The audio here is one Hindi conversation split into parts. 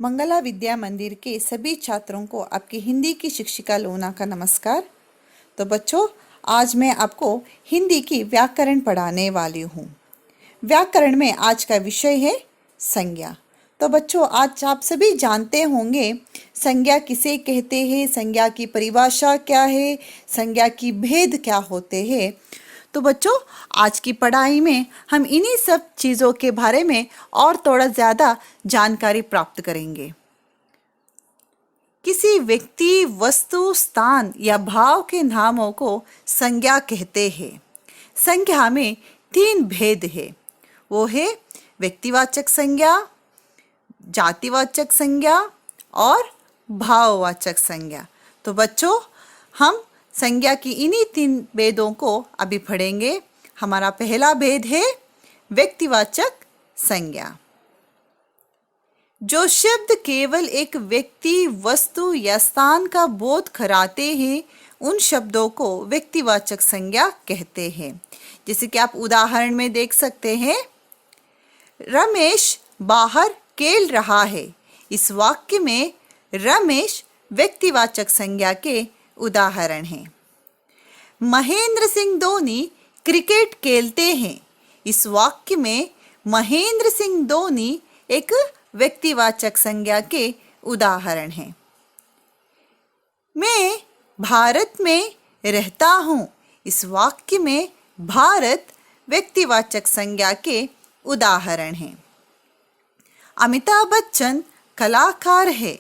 मंगला विद्या मंदिर के सभी छात्रों को आपकी हिंदी की शिक्षिका लोना का नमस्कार। तो बच्चों, आज मैं आपको हिंदी की व्याकरण पढ़ाने वाली हूँ। व्याकरण में आज का विषय है संज्ञा। तो बच्चों, आज आप सभी जानते होंगे संज्ञा किसे कहते हैं, संज्ञा की परिभाषा क्या है, संज्ञा की भेद क्या होते हैं। तो बच्चों, आज की पढ़ाई में हम इन्हीं सब चीज़ों के बारे में और थोड़ा ज़्यादा जानकारी प्राप्त करेंगे। किसी व्यक्ति, वस्तु, स्थान या भाव के नामों को संज्ञा कहते हैं। संज्ञा में 3 भेद है। वो है व्यक्तिवाचक संज्ञा, जातिवाचक संज्ञा और भाववाचक संज्ञा। तो बच्चों, हम संज्ञा की इन्हीं 3 भेदों को अभी पढ़ेंगे। हमारा पहला भेद है व्यक्तिवाचक संज्ञा। जो शब्द केवल एक व्यक्ति, वस्तु या स्थान का बोध कराते हैं, उन शब्दों को व्यक्तिवाचक संज्ञा कहते हैं। जैसे कि आप उदाहरण में देख सकते हैं, रमेश बाहर खेल रहा है। इस वाक्य में रमेश व्यक्तिवाचक संज्ञा के उदाहरण हैं। महेंद्र सिंह धोनी क्रिकेट खेलते हैं। इस वाक्य में महेंद्र सिंह धोनी एक व्यक्तिवाचक संज्ञा के उदाहरण हैं। मैं भारत में रहता हूँ। इस वाक्य में भारत व्यक्तिवाचक संज्ञा के उदाहरण हैं। अमिताभ बच्चन कलाकार है।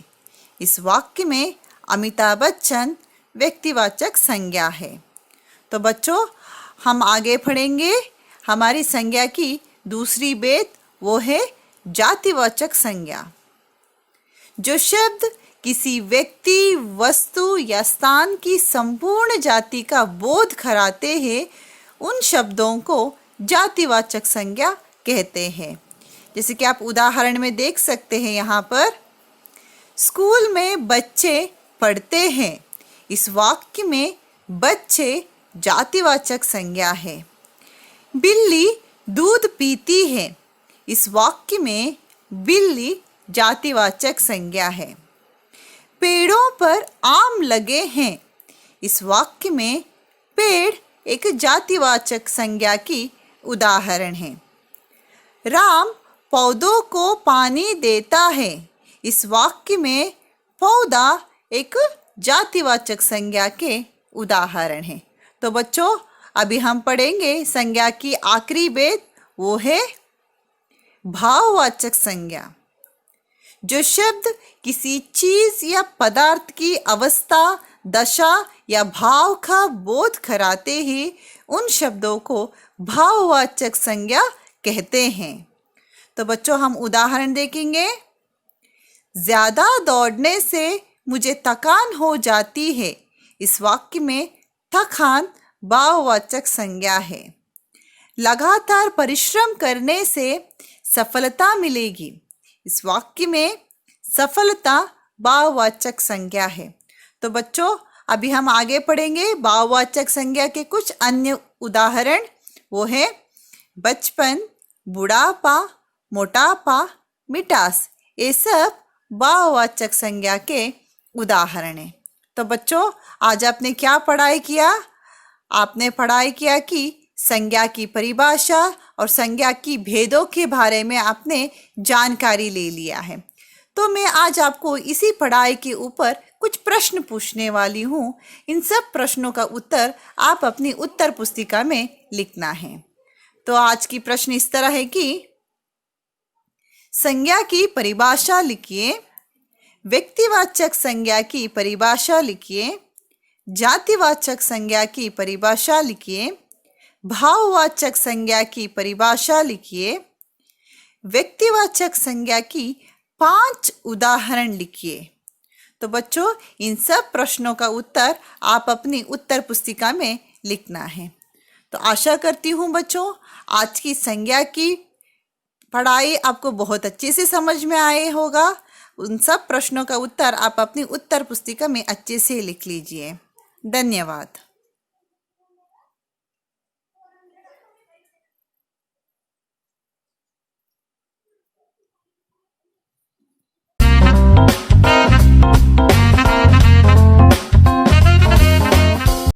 इस वाक्य में अमिताभ बच्चन व्यक्तिवाचक संज्ञा है। तो बच्चों, हम आगे पढ़ेंगे। हमारी संज्ञा की दूसरी भेद वो है जातिवाचक संज्ञा। जो शब्द किसी व्यक्ति, वस्तु या स्थान की संपूर्ण जाति का बोध कराते हैं, उन शब्दों को जातिवाचक संज्ञा कहते हैं। जैसे कि आप उदाहरण में देख सकते हैं, यहाँ पर स्कूल में बच्चे पढ़ते हैं। इस वाक्य में बच्चे जातिवाचक संज्ञा है। बिल्ली दूध पीती है। इस वाक्य में बिल्ली जातिवाचक संज्ञा है। पेड़ों पर आम लगे हैं। इस वाक्य में पेड़ एक जातिवाचक संज्ञा की उदाहरण है। राम पौधों को पानी देता है। इस वाक्य में पौधा एक जातिवाचक संज्ञा के उदाहरण है। तो बच्चों, अभी हम पढ़ेंगे संज्ञा की आखिरी भेद, वो है भाववाचक संज्ञा। जो शब्द किसी चीज या पदार्थ की अवस्था, दशा या भाव का बोध कराते हैं, उन शब्दों को भाववाचक संज्ञा कहते हैं। तो बच्चों, हम उदाहरण देखेंगे। ज्यादा दौड़ने से मुझे थकान हो जाती है। इस वाक्य में थकान भाववाचक संज्ञा है। लगातार परिश्रम करने से सफलता मिलेगी। इस वाक्य में सफलता भाववाचक संज्ञा है। तो बच्चों, अभी हम आगे पढ़ेंगे भाववाचक संज्ञा के कुछ अन्य उदाहरण। वो है बचपन, बुढ़ापा, मोटापा, मिठास। ये सब भाववाचक संज्ञा के उदाहरण हैं। तो बच्चों, आज आपने क्या पढ़ाई किया? आपने पढ़ाई किया कि संज्ञा की परिभाषा और संज्ञा की भेदों के बारे में आपने जानकारी ले लिया है। तो मैं आज आपको इसी पढ़ाई के ऊपर कुछ प्रश्न पूछने वाली हूँ। इन सब प्रश्नों का उत्तर आप अपनी उत्तर पुस्तिका में लिखना है। तो आज की प्रश्न इस तरह है कि संज्ञा की परिभाषा लिखिए, व्यक्तिवाचक संज्ञा की परिभाषा लिखिए, जातिवाचक संज्ञा की परिभाषा लिखिए, भाववाचक संज्ञा की परिभाषा लिखिए, व्यक्तिवाचक संज्ञा की 5 उदाहरण लिखिए। तो बच्चों, इन सब प्रश्नों का उत्तर आप अपनी उत्तर पुस्तिका में लिखना है। तो आशा करती हूँ बच्चों, आज की संज्ञा की पढ़ाई आपको बहुत अच्छे से समझ में आए होगा। उन सब प्रश्नों का उत्तर आप अपनी उत्तर पुस्तिका में अच्छे से लिख लीजिए। धन्यवाद।